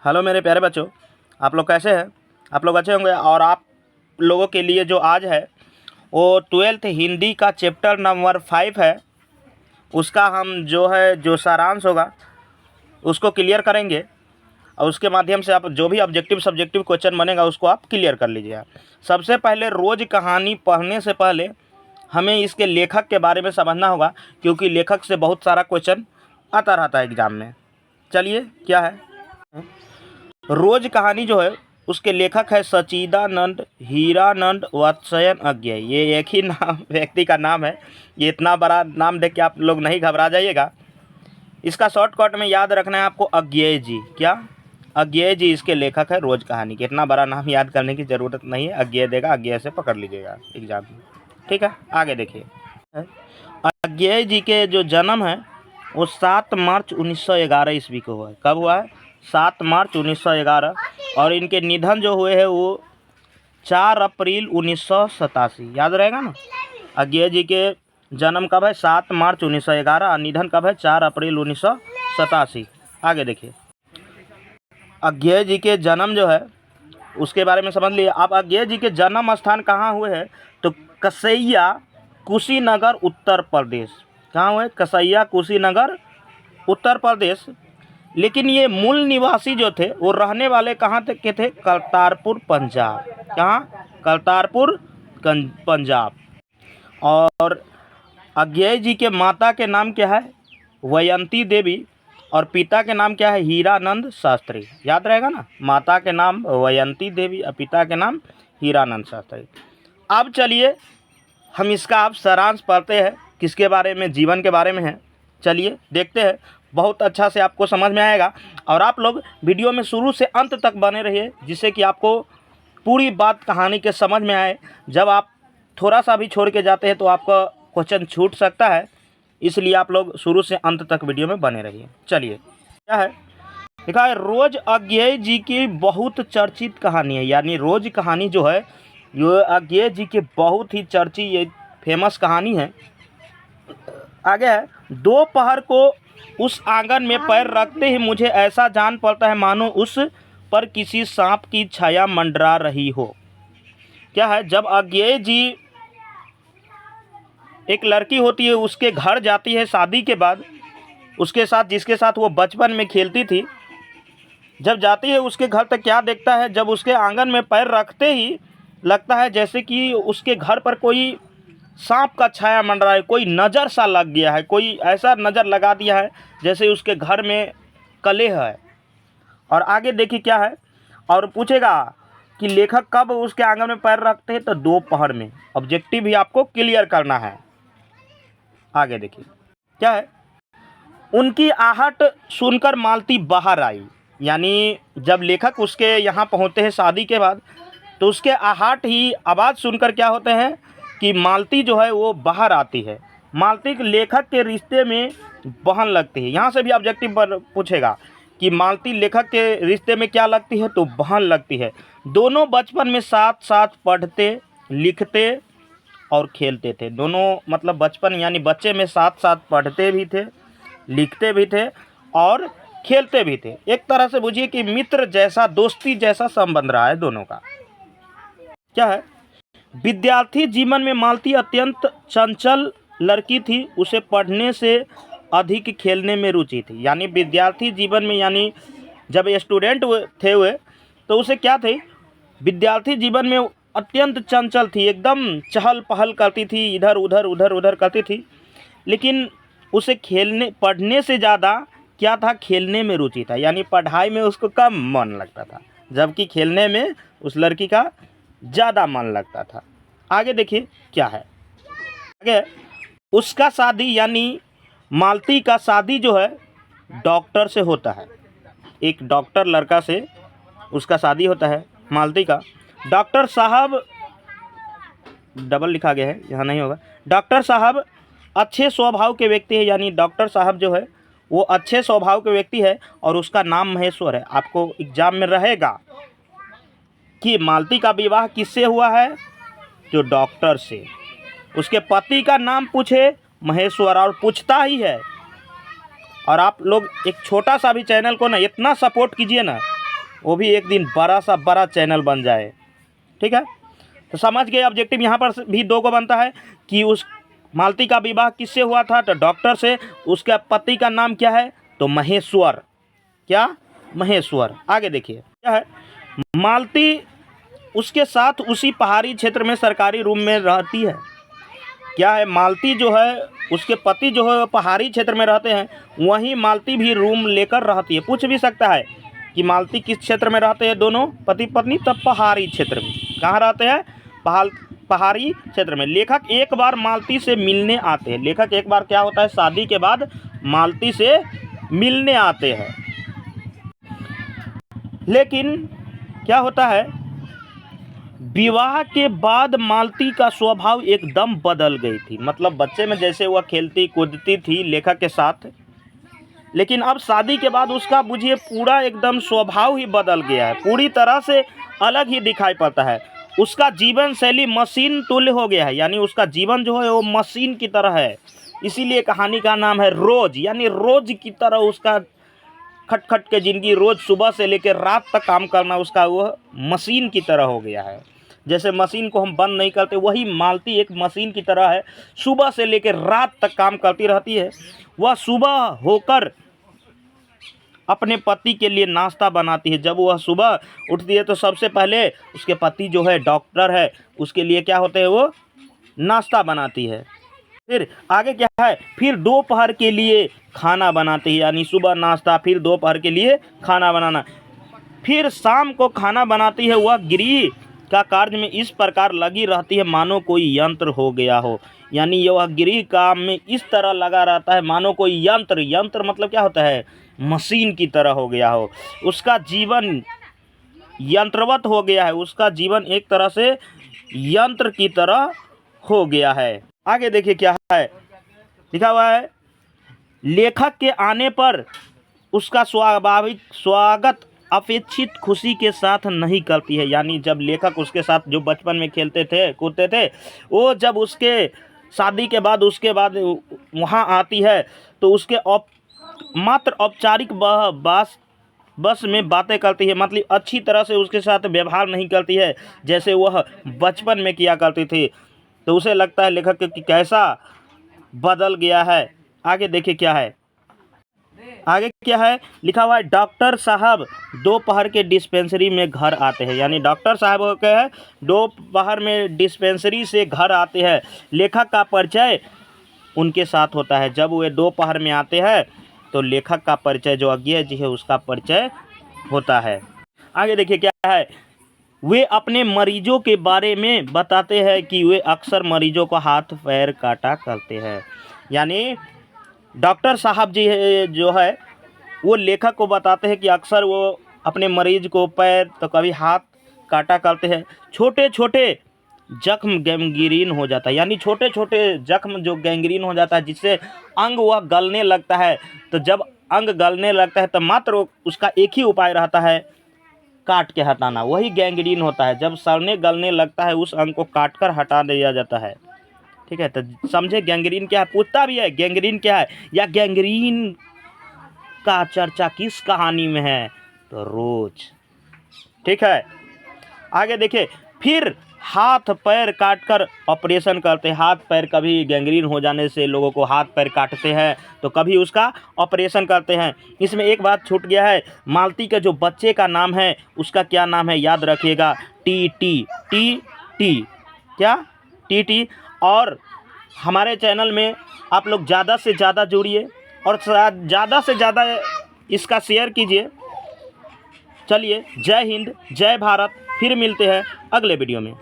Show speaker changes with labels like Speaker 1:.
Speaker 1: Hello मेरे प्यारे बच्चों, आप लोग कैसे हैं? आप लोग अच्छे होंगे। और आप लोगों के लिए जो आज है वो 12th हिंदी का चैप्टर नंबर 5 है। उसका हम जो सारांश होगा उसको क्लियर करेंगे और उसके माध्यम से आप जो भी ऑब्जेक्टिव सब्जेक्टिव क्वेश्चन बनेगा उसको आप क्लियर कर लीजिएगा। सबसे पहले रोज़ कहानी पढ़ने से पहले हमें इसके लेखक के बारे में समझना होगा, क्योंकि लेखक से बहुत सारा क्वेश्चन आता रहता है एग्ज़ाम में। चलिए, क्या है रोज कहानी जो है उसके लेखक है सच्चिदानंद हीरानंद वत्सयन अज्ञेय। ये एक ही नाम व्यक्ति का नाम है। ये इतना बड़ा नाम देख के आप लोग नहीं घबरा जाइएगा। इसका शॉर्टकट में याद रखना है आपको, अज्ञेय जी। क्या? अज्ञेय जी इसके लेखक है रोज कहानी के। इतना बड़ा नाम याद करने की ज़रूरत नहीं है। अज्ञेय देगा, अज्ञेय से पकड़ लीजिएगा एग्जाम में। ठीक है, आगे देखिए। अज्ञेय जी के जो जन्म है वो 7 मार्च 1911 ईस्वी को हुआ है। कब हुआ है? 7 मार्च 1911। और इनके निधन जो हुए हैं वो 4 अप्रैल 1987। याद रहेगा ना। अज्ञेय जी के जन्म कब है? 7 मार्च 1911। और निधन कब है? 4 अप्रैल 1987। आगे देखिए। अज्ञेय जी के जन्म जो है उसके बारे में समझ लिए। अब अज्ञेय जी के जन्म स्थान कहाँ हुए हैं? तो कसैया, कुशीनगर, उत्तर प्रदेश। कहाँ हुए? कसैया, कुशीनगर, उत्तर प्रदेश। लेकिन ये मूल निवासी जो थे वो रहने वाले कहाँ तक के थे? करतारपुर, पंजाब। कहाँ? करतारपुर, पंजाब। और अज्ञेय जी के माता के नाम क्या है? वयंती देवी। और पिता के नाम क्या है? हीरानंद शास्त्री। याद रहेगा ना। माता के नाम वयंती देवी और पिता के नाम हीरानंद शास्त्री। अब चलिए हम इसका अब सारांश पढ़ते हैं। किसके बारे में? जीवन के बारे में है। चलिए देखते हैं। बहुत अच्छा से आपको समझ में आएगा। और आप लोग वीडियो में शुरू से अंत तक बने रहिए, जिससे कि आपको पूरी बात कहानी के समझ में आए। जब आप थोड़ा सा भी छोड़ के जाते हैं तो आपका क्वेश्चन छूट सकता है, इसलिए आप लोग शुरू से अंत तक वीडियो में बने रहिए। चलिए, क्या है लिखा है? रोज अज्ञेय जी की बहुत चर्चित कहानी है। यानी रोज कहानी जो है ये अज्ञेय जी की बहुत ही चर्चित, ये फेमस कहानी है। आगे है, दोपहर को उस आंगन में पैर रखते ही मुझे ऐसा जान पड़ता है मानो उस पर किसी सांप की छाया मंडरा रही हो। क्या है? जब अज्ञेय जी, एक लड़की होती है उसके घर जाती है शादी के बाद, उसके साथ जिसके साथ वो बचपन में खेलती थी, जब जाती है उसके घर तक क्या देखता है? जब उसके आंगन में पैर रखते ही लगता है जैसे कि उसके घर पर कोई सांप का छाया मंडरा है, कोई नज़र सा लग गया है, कोई ऐसा नज़र लगा दिया है जैसे उसके घर में कलह है। और आगे देखिए क्या है, और पूछेगा कि लेखक कब उसके आंगन में पैर रखते हैं? तो दोपहर में। ऑब्जेक्टिव भी आपको क्लियर करना है। आगे देखिए क्या है, उनकी आहट सुनकर मालती बाहर आई। यानी जब लेखक उसके यहाँ पहुँचते हैं शादी के बाद, तो उसके आहट ही आवाज़ सुनकर क्या होते हैं कि मालती जो है वो बाहर आती है। मालती लेखक के रिश्ते में बहन लगती है। यहाँ से भी ऑब्जेक्टिव पर पूछेगा कि मालती लेखक के रिश्ते में क्या लगती है? तो बहन लगती है। दोनों बचपन में साथ साथ पढ़ते, लिखते और खेलते थे। दोनों मतलब बचपन यानी बच्चे में साथ साथ पढ़ते भी थे, लिखते भी थे और खेलते भी थे। एक तरह से बुझिए कि मित्र जैसा, दोस्ती जैसा संबंध रहा है दोनों का। क्या है, विद्यार्थी जीवन में मालती अत्यंत चंचल लड़की थी। उसे पढ़ने से अधिक खेलने में रुचि थी। यानी विद्यार्थी जीवन में, यानी जब स्टूडेंट थे हुए, तो उसे क्या थे? विद्यार्थी जीवन में अत्यंत चंचल थी, एकदम चहल पहल करती थी, इधर उधर उधर उधर करती थी। लेकिन उसे खेलने, पढ़ने से ज़्यादा क्या था? खेलने में रुचि था। यानी पढ़ाई में उसको कम मन लगता था, जबकि खेलने में उस लड़की का ज़्यादा मन लगता था। आगे देखिए क्या है। आगे उसका शादी, यानी मालती का शादी जो है डॉक्टर से होता है। एक डॉक्टर लड़का से उसका शादी होता है मालती का। डॉक्टर साहब, डबल लिखा गया है, यहाँ नहीं होगा। डॉक्टर साहब अच्छे स्वभाव के व्यक्ति है। यानी डॉक्टर साहब जो है वो अच्छे स्वभाव के व्यक्ति है और उसका नाम महेश्वर है। आपको एग्जाम में रहेगा कि मालती का विवाह किससे हुआ है? जो डॉक्टर से। उसके पति का नाम पूछे महेश्वर, और पूछता ही है। और आप लोग एक छोटा सा भी चैनल को ना इतना सपोर्ट कीजिए ना वो भी एक दिन बड़ा सा बड़ा चैनल बन जाए। ठीक है, तो समझ गए ऑब्जेक्टिव यहाँ पर भी 2 को बनता है कि उस मालती का विवाह किससे हुआ था, तो डॉक्टर से। उसके पति का नाम क्या है, तो महेश्वर। क्या, महेश्वर। आगे देखिए क्या है, मालती उसके साथ उसी पहाड़ी क्षेत्र में सरकारी रूम में रहती है। क्या है, मालती जो है उसके पति जो है पहाड़ी क्षेत्र में रहते हैं, वहीं मालती भी रूम लेकर रहती है। पूछ भी सकता है कि मालती किस क्षेत्र में रहते हैं दोनों पति पत्नी, तब पहाड़ी क्षेत्र में। कहाँ रहते हैं, पहाड़ी क्षेत्र में। लेखक एक बार मालती से मिलने आते हैं। लेखक एक बार क्या होता है, शादी के बाद मालती से मिलने आते हैं। लेकिन क्या होता है, विवाह के बाद मालती का स्वभाव एकदम बदल गई थी। मतलब बच्चे में जैसे वह खेलती कूदती थी लेखक के साथ, लेकिन अब शादी के बाद उसका बुझिए पूरा एकदम स्वभाव ही बदल गया है, पूरी तरह से अलग ही दिखाई पड़ता है। उसका जीवन शैली मशीन तुल्य हो गया है, यानी उसका जीवन जो है वो मशीन की तरह है। इसीलिए कहानी का नाम है रोज, यानी रोज की तरह उसका खटखट के ज़िंदगी, रोज़ सुबह से लेकर रात तक काम करना उसका वह मशीन की तरह हो गया है। जैसे मशीन को हम बंद नहीं करते, वही मालती एक मशीन की तरह है, सुबह से लेकर रात तक काम करती रहती है। वह सुबह होकर अपने पति के लिए नाश्ता बनाती है। जब वह सुबह उठती है तो सबसे पहले उसके पति जो है डॉक्टर है, उसके लिए क्या होते हैं, वो नाश्ता बनाती है। फिर आगे क्या है, फिर दोपहर के लिए खाना बनाती है, यानी सुबह नाश्ता, फिर दोपहर के लिए खाना बनाना, फिर शाम को खाना बनाती है। वह गृह का कार्य में इस प्रकार लगी रहती है मानो कोई यंत्र हो गया हो, यानी वह गृह काम में इस तरह लगा रहता है मानो कोई यंत्र मतलब क्या होता है, मशीन की तरह हो गया हो। उसका जीवन यंत्रवत हो गया है, उसका जीवन एक तरह से यंत्र की तरह हो गया है। आगे देखिए क्या है लिखा हुआ है, लेखक के आने पर उसका स्वाभाविक स्वागत अपेक्षित खुशी के साथ नहीं करती है। यानी जब लेखक उसके साथ जो बचपन में खेलते थे कूदते थे, वो जब उसके शादी के बाद उसके बाद वहाँ आती है तो उसके मात्र औपचारिक बस में बातें करती है, मतलब अच्छी तरह से उसके साथ व्यवहार नहीं करती है जैसे वह बचपन में किया करती थी। तो उसे लगता है लेखक कि कैसा बदल गया है। आगे देखिए क्या है, आगे क्या है लिखा हुआ है, डॉक्टर साहब दोपहर के डिस्पेंसरी में घर आते हैं। यानी डॉक्टर साहब हो गए हैं, दोपहर में डिस्पेंसरी से घर आते हैं। लेखक का परिचय उनके साथ होता है। जब वे दोपहर में आते हैं तो लेखक का परिचय जो अज्ञेय जी है उसका परिचय होता है। आगे देखिए क्या है, वे अपने मरीजों के बारे में बताते हैं कि वे अक्सर मरीजों को हाथ पैर काटा करते हैं। यानी डॉक्टर साहब जी जो है वो लेखक को बताते हैं कि अक्सर वो अपने मरीज को पैर तो कभी हाथ काटा करते हैं। छोटे छोटे जख्म गैंग्रीन हो जाता है, यानी छोटे छोटे जख्म जो गैंग्रीन हो जाता है जिससे अंग वह गलने लगता है। तो जब अंग गलने लगता है तो मात्र उसका एक ही उपाय रहता है, काट के हटाना, वही गैंग्रीन होता है। जब सड़ने गलने लगता है उस अंग को काट कर हटा दिया जाता है। ठीक है, तो समझे गैंग्रीन क्या है। पूछता भी है गैंग्रीन क्या है, या गैंग्रीन का चर्चा किस कहानी में है, तो रोज। ठीक है, आगे देखिए, फिर हाथ पैर काटकर ऑपरेशन करते हैं। हाथ पैर कभी गैंग्रीन हो जाने से लोगों को हाथ पैर काटते हैं तो कभी उसका ऑपरेशन करते हैं। इसमें एक बात छूट गया है, मालती के जो बच्चे का नाम है उसका क्या नाम है, याद रखिएगा, टी क्या, टी। और हमारे चैनल में आप लोग ज़्यादा से ज़्यादा जुड़िए और ज़्यादा से ज़्यादा इसका शेयर कीजिए। चलिए, जय हिंद, जय भारत। फिर मिलते हैं अगले वीडियो में।